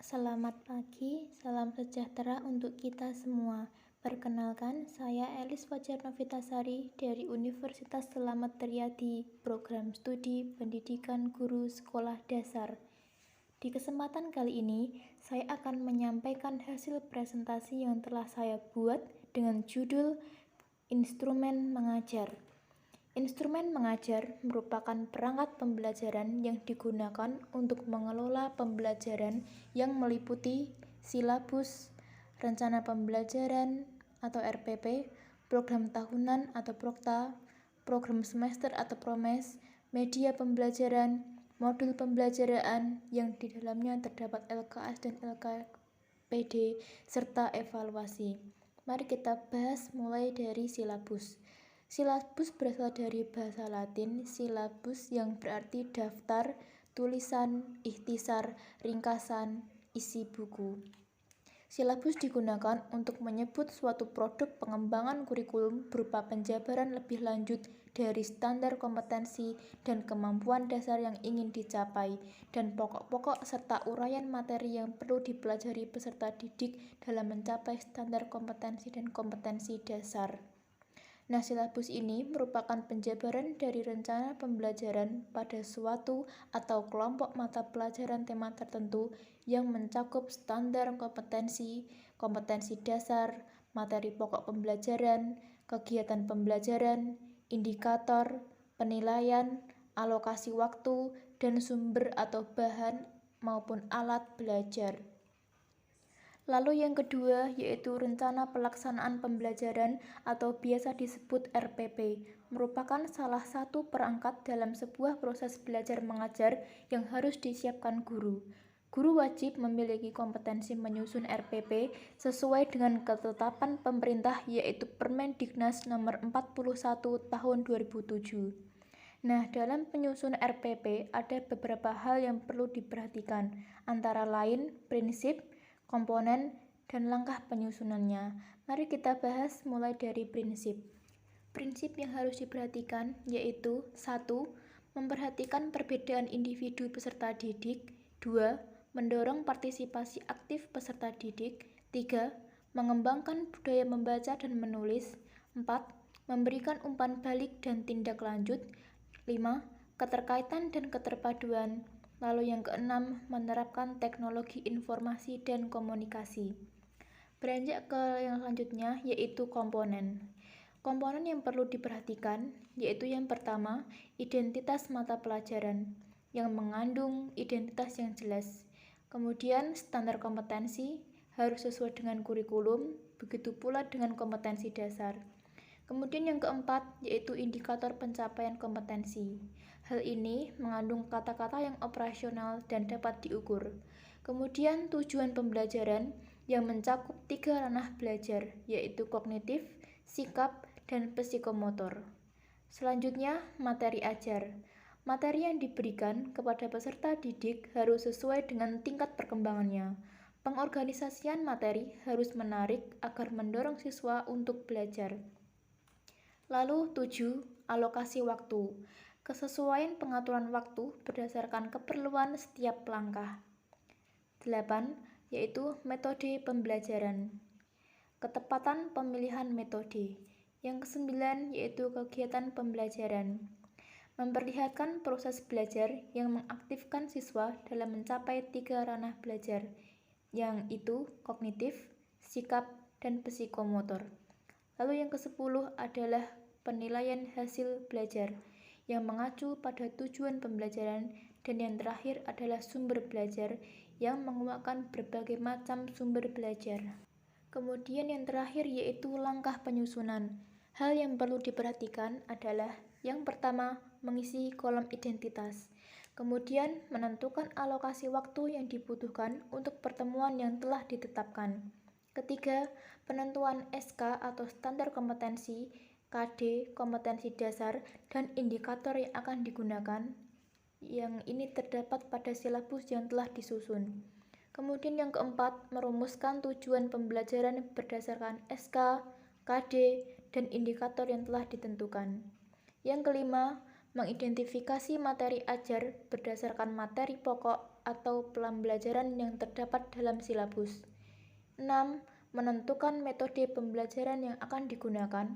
Selamat pagi, salam sejahtera untuk kita semua. Perkenalkan, saya Elis Fajar Novitasari dari Universitas Selamat Riyadi, Program Studi Pendidikan Guru Sekolah Dasar. Di kesempatan kali ini, saya akan menyampaikan hasil presentasi yang telah saya buat dengan judul Instrumen Mengajar. Instrumen mengajar merupakan perangkat pembelajaran yang digunakan untuk mengelola pembelajaran yang meliputi silabus, rencana pembelajaran atau RPP, program tahunan atau Prokta, program semester atau Promes, media pembelajaran, modul pembelajaran yang di dalamnya terdapat LKS dan LKPD, serta evaluasi. Mari kita bahas mulai dari silabus. Silabus berasal dari bahasa Latin silabus yang berarti daftar, tulisan, ikhtisar, ringkasan, isi buku. Silabus digunakan untuk menyebut suatu produk pengembangan kurikulum berupa penjabaran lebih lanjut dari standar kompetensi dan kemampuan dasar yang ingin dicapai, dan pokok-pokok serta uraian materi yang perlu dipelajari peserta didik dalam mencapai standar kompetensi dan kompetensi dasar. Nah, silabus ini merupakan penjabaran dari rencana pembelajaran pada suatu atau kelompok mata pelajaran tema tertentu yang mencakup standar kompetensi, kompetensi dasar, materi pokok pembelajaran, kegiatan pembelajaran, indikator, penilaian, alokasi waktu, dan sumber atau bahan maupun alat belajar. Lalu yang kedua yaitu rencana pelaksanaan pembelajaran atau biasa disebut RPP, merupakan salah satu perangkat dalam sebuah proses belajar mengajar yang harus disiapkan guru. Guru wajib memiliki kompetensi menyusun RPP sesuai dengan ketetapan pemerintah yaitu Permendiknas nomor 41 tahun 2007. Nah, dalam penyusun RPP ada beberapa hal yang perlu diperhatikan, antara lain prinsip, komponen, dan langkah penyusunannya. Mari kita bahas mulai dari prinsip. Prinsip yang harus diperhatikan yaitu 1. Memperhatikan perbedaan individu peserta didik. 2. Mendorong partisipasi aktif peserta didik. 3. Mengembangkan budaya membaca dan menulis. 4. Memberikan umpan balik dan tindak lanjut. 5. Keterkaitan dan keterpaduan. Lalu yang keenam, menerapkan teknologi informasi dan komunikasi. Beranjak ke yang selanjutnya yaitu komponen. Komponen yang perlu diperhatikan yaitu yang pertama, identitas mata pelajaran yang mengandung identitas yang jelas. Kemudian standar kompetensi harus sesuai dengan kurikulum, begitu pula dengan kompetensi dasar. Kemudian yang keempat yaitu indikator pencapaian kompetensi. Hal ini mengandung kata-kata yang operasional dan dapat diukur. Kemudian tujuan pembelajaran yang mencakup 3 ranah belajar, yaitu kognitif, sikap, dan psikomotor. Selanjutnya, materi ajar. Materi yang diberikan kepada peserta didik harus sesuai dengan tingkat perkembangannya. Pengorganisasian materi harus menarik agar mendorong siswa untuk belajar. Lalu 7. Alokasi waktu. Kesesuaian pengaturan waktu berdasarkan keperluan setiap langkah. 8. Yaitu metode pembelajaran. Ketepatan pemilihan metode. Yang ke-9 yaitu kegiatan pembelajaran. Memperlihatkan proses belajar yang mengaktifkan siswa dalam mencapai 3 ranah belajar, yang itu kognitif, sikap, dan psikomotor. Lalu yang ke-10 adalah penilaian hasil belajar yang mengacu pada tujuan pembelajaran, dan yang terakhir adalah sumber belajar yang menguatkan berbagai macam sumber belajar. Kemudian yang terakhir yaitu langkah penyusunan. Hal yang perlu diperhatikan adalah yang pertama, mengisi kolom identitas. Kemudian menentukan alokasi waktu yang dibutuhkan untuk pertemuan yang telah ditetapkan. Ketiga, penentuan SK atau standar kompetensi, KD, kompetensi dasar, dan indikator yang akan digunakan. Yang ini terdapat pada silabus yang telah disusun. Kemudian yang keempat, merumuskan tujuan pembelajaran berdasarkan SK, KD, dan indikator yang telah ditentukan. Yang kelima, mengidentifikasi materi ajar berdasarkan materi pokok atau pembelajaran yang terdapat dalam silabus. 6. Menentukan metode pembelajaran yang akan digunakan.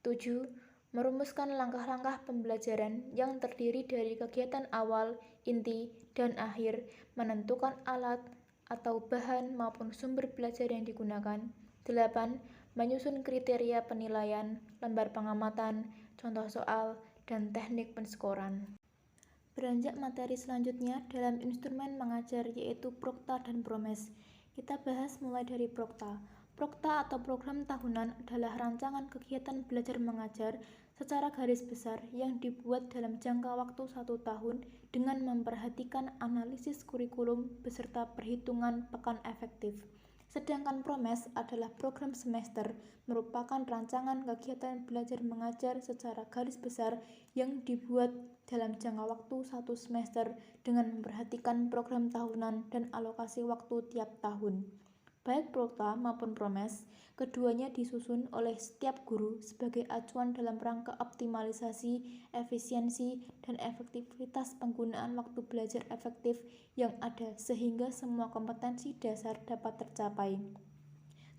7. Merumuskan langkah-langkah pembelajaran yang terdiri dari kegiatan awal, inti, dan akhir, menentukan alat atau bahan maupun sumber belajar yang digunakan. 8. Menyusun kriteria penilaian, lembar pengamatan, contoh soal, dan teknik penskoran. Beranjak materi selanjutnya dalam instrumen mengajar yaitu Prokta dan Promes. Kita bahas mulai dari Prokta. Prokta atau program tahunan adalah rancangan kegiatan belajar mengajar secara garis besar yang dibuat dalam jangka waktu 1 tahun dengan memperhatikan analisis kurikulum beserta perhitungan pekan efektif. Sedangkan Promes adalah program semester, merupakan rancangan kegiatan belajar mengajar secara garis besar yang dibuat dalam jangka waktu 1 semester dengan memperhatikan program tahunan dan alokasi waktu tiap tahun. Baik Prokta maupun Promes, keduanya disusun oleh setiap guru sebagai acuan dalam rangka optimalisasi, efisiensi, dan efektivitas penggunaan waktu belajar efektif yang ada sehingga semua kompetensi dasar dapat tercapai.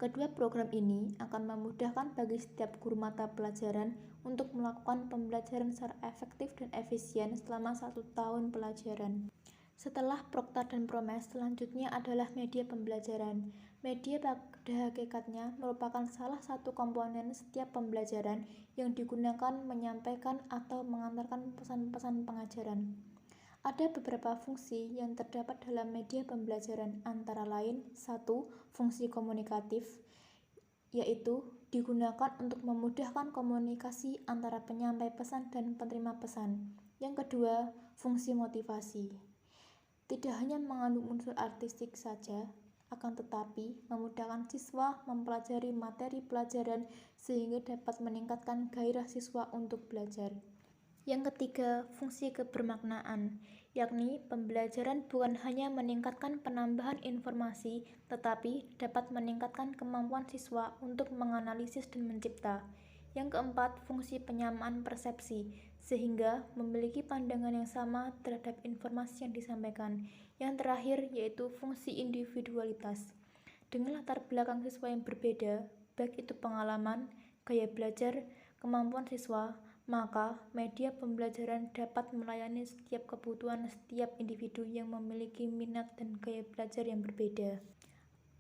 Kedua program ini akan memudahkan bagi setiap guru mata pelajaran untuk melakukan pembelajaran secara efektif dan efisien selama 1 tahun pelajaran. Setelah Prokta dan Promes, selanjutnya adalah media pembelajaran. Media pada hakikatnya merupakan salah satu komponen setiap pembelajaran yang digunakan menyampaikan atau mengantarkan pesan-pesan pengajaran. Ada beberapa fungsi yang terdapat dalam media pembelajaran, antara lain 1. Fungsi komunikatif, yaitu digunakan untuk memudahkan komunikasi antara penyampai pesan dan penerima pesan. Yang kedua, fungsi motivasi. Tidak hanya mengandung unsur artistik saja, akan tetapi memudahkan siswa mempelajari materi pelajaran sehingga dapat meningkatkan gairah siswa untuk belajar. Yang ketiga, fungsi kebermaknaan, yakni pembelajaran bukan hanya meningkatkan penambahan informasi, tetapi dapat meningkatkan kemampuan siswa untuk menganalisis dan mencipta. Yang keempat, fungsi penyamaan persepsi, sehingga memiliki pandangan yang sama terhadap informasi yang disampaikan. Yang terakhir yaitu fungsi individualitas. Dengan latar belakang siswa yang berbeda, baik itu pengalaman, gaya belajar, kemampuan siswa, maka media pembelajaran dapat melayani setiap kebutuhan setiap individu yang memiliki minat dan gaya belajar yang berbeda.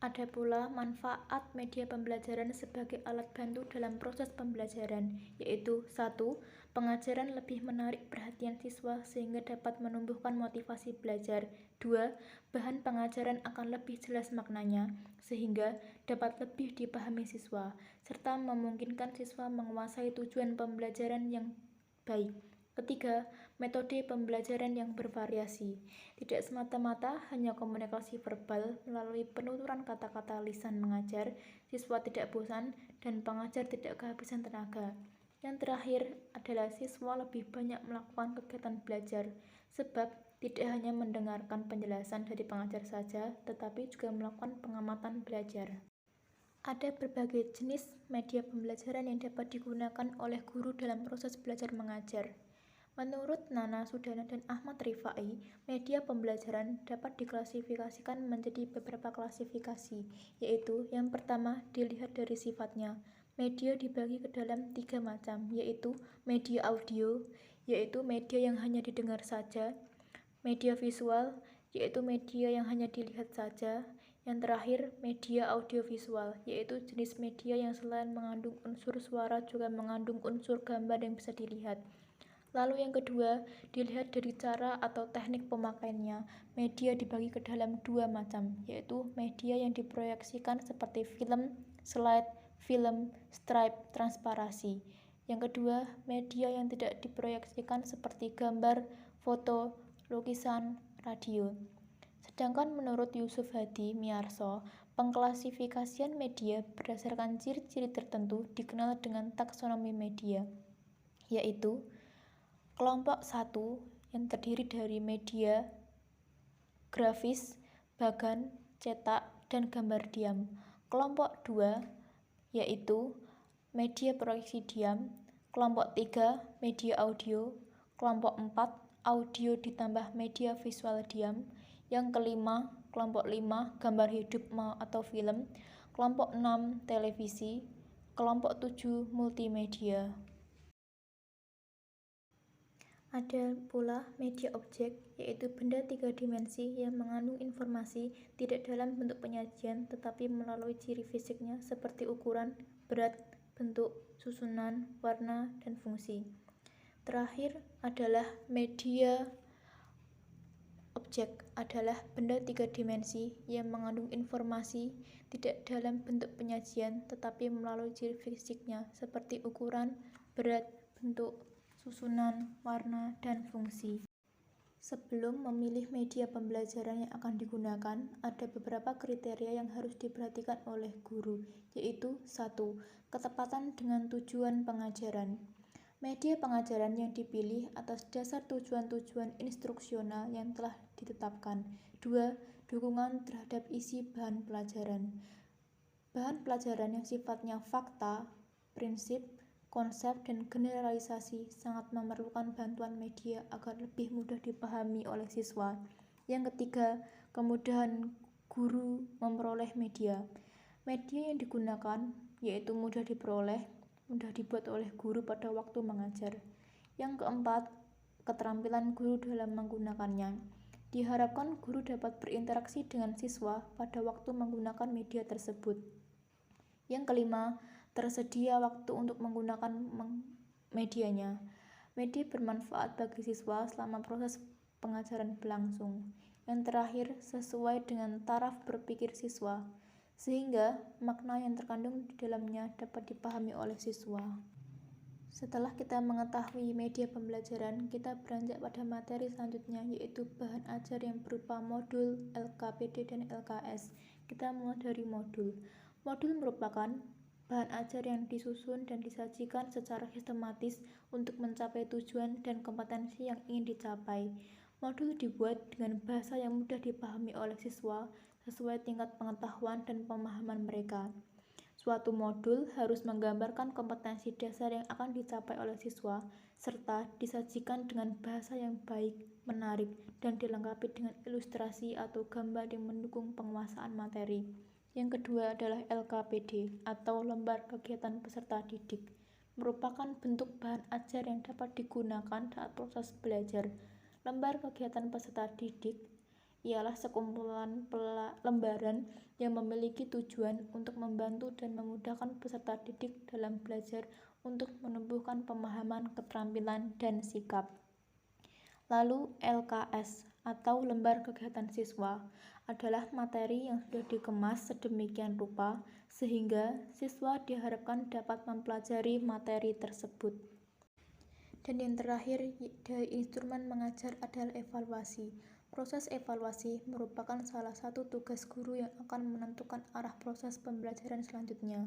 Ada pula manfaat media pembelajaran sebagai alat bantu dalam proses pembelajaran, yaitu 1. Pengajaran lebih menarik perhatian siswa sehingga dapat menumbuhkan motivasi belajar. 2. Bahan pengajaran akan lebih jelas maknanya, sehingga dapat lebih dipahami siswa, serta memungkinkan siswa menguasai tujuan pembelajaran yang baik. Ketiga, metode pembelajaran yang bervariasi. Tidak semata-mata hanya komunikasi verbal melalui penuturan kata-kata lisan mengajar, siswa tidak bosan dan pengajar tidak kehabisan tenaga. Yang terakhir adalah siswa lebih banyak melakukan kegiatan belajar, sebab tidak hanya mendengarkan penjelasan dari pengajar saja, tetapi juga melakukan pengamatan belajar. Ada berbagai jenis media pembelajaran yang dapat digunakan oleh guru dalam proses belajar mengajar. Menurut Nana Sudana dan Ahmad Rifai, media pembelajaran dapat diklasifikasikan menjadi beberapa klasifikasi, yaitu yang pertama dilihat dari sifatnya. Media dibagi ke dalam 3 macam, yaitu media audio, yaitu media yang hanya didengar saja, media visual, yaitu media yang hanya dilihat saja, yang terakhir media audiovisual, yaitu jenis media yang selain mengandung unsur suara juga mengandung unsur gambar yang bisa dilihat. Lalu yang kedua, dilihat dari cara atau teknik pemakaiannya. Media dibagi ke dalam 2 macam, yaitu media yang diproyeksikan seperti film, slide, film, stripe, transparasi. Yang kedua, media yang tidak diproyeksikan seperti gambar, foto, lukisan, radio. Sedangkan menurut Yusuf Hadi Miarso, pengklasifikasian media berdasarkan ciri-ciri tertentu dikenal dengan taksonomi media, yaitu kelompok 1 yang terdiri dari media grafis, bagan, cetak, dan gambar diam. Kelompok 2 yaitu media proyeksi diam. Kelompok 3 media audio. Kelompok 4 audio ditambah media visual diam. Yang kelima, kelompok 5, gambar hidup atau film. Kelompok 6, televisi. Kelompok 7, multimedia. Ada pula media objek, yaitu benda 3 dimensi yang mengandung informasi tidak dalam bentuk penyajian tetapi melalui ciri fisiknya seperti ukuran, berat, bentuk, susunan, warna, dan fungsi. Terakhir adalah media objek adalah benda 3 dimensi yang mengandung informasi tidak dalam bentuk penyajian tetapi melalui ciri fisiknya seperti ukuran, berat, bentuk, susunan, warna, dan fungsi. Sebelum memilih media pembelajaran yang akan digunakan, ada beberapa kriteria yang harus diperhatikan oleh guru, yaitu 1. Ketepatan dengan tujuan pengajaran. Media pengajaran yang dipilih atas dasar tujuan-tujuan instruksional yang telah ditetapkan. 2. Dukungan terhadap isi bahan pelajaran. Bahan pelajaran yang sifatnya fakta, prinsip, konsep, dan generalisasi sangat memerlukan bantuan media agar lebih mudah dipahami oleh siswa. Yang ketiga, kemudahan guru memperoleh media. Media yang digunakan yaitu mudah diperoleh, mudah dibuat oleh guru pada waktu mengajar. Yang keempat, keterampilan guru dalam menggunakannya. Diharapkan guru dapat berinteraksi dengan siswa pada waktu menggunakan media tersebut. Yang kelima, tersedia waktu untuk menggunakan medianya. Media bermanfaat bagi siswa selama proses pengajaran berlangsung. Yang terakhir, sesuai dengan taraf berpikir siswa, sehingga makna yang terkandung di dalamnya dapat dipahami oleh siswa. Setelah kita mengetahui media pembelajaran, kita beranjak pada materi selanjutnya, yaitu bahan ajar yang berupa modul, LKPD, dan LKS. Kita mulai dari modul. Modul merupakan bahan ajar yang disusun dan disajikan secara sistematis untuk mencapai tujuan dan kompetensi yang ingin dicapai. Modul dibuat dengan bahasa yang mudah dipahami oleh siswa sesuai tingkat pengetahuan dan pemahaman mereka. Suatu modul harus menggambarkan kompetensi dasar yang akan dicapai oleh siswa, serta disajikan dengan bahasa yang baik, menarik, dan dilengkapi dengan ilustrasi atau gambar yang mendukung penguasaan materi. Yang kedua adalah LKPD atau Lembar Kegiatan Peserta Didik, merupakan bentuk bahan ajar yang dapat digunakan saat proses belajar. Lembar Kegiatan Peserta Didik ialah sekumpulan lembaran yang memiliki tujuan untuk membantu dan memudahkan peserta didik dalam belajar untuk menumbuhkan pemahaman, keterampilan, dan sikap. Lalu LKS atau Lembar Kegiatan Siswa adalah materi yang sudah dikemas sedemikian rupa sehingga siswa diharapkan dapat mempelajari materi tersebut. Dan yang terakhir dari instrumen mengajar adalah evaluasi. Proses evaluasi merupakan salah satu tugas guru yang akan menentukan arah proses pembelajaran selanjutnya.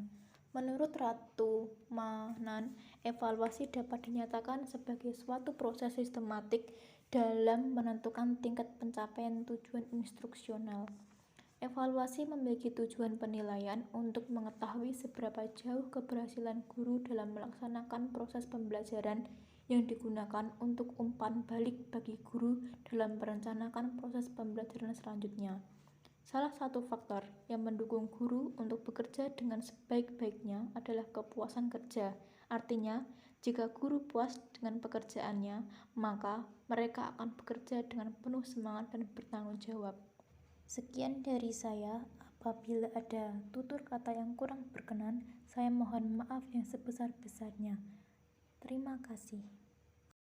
Menurut Ratu Manan, evaluasi dapat dinyatakan sebagai suatu proses sistematik dalam menentukan tingkat pencapaian tujuan instruksional. Evaluasi memiliki tujuan penilaian untuk mengetahui seberapa jauh keberhasilan guru dalam melaksanakan proses pembelajaran yang digunakan untuk umpan balik bagi guru dalam merencanakan proses pembelajaran selanjutnya. Salah satu faktor yang mendukung guru untuk bekerja dengan sebaik-baiknya adalah kepuasan kerja. Artinya, jika guru puas dengan pekerjaannya, maka mereka akan bekerja dengan penuh semangat dan bertanggung jawab. Sekian dari saya. Apabila ada tutur kata yang kurang berkenan, saya mohon maaf yang sebesar-besarnya. Terima kasih.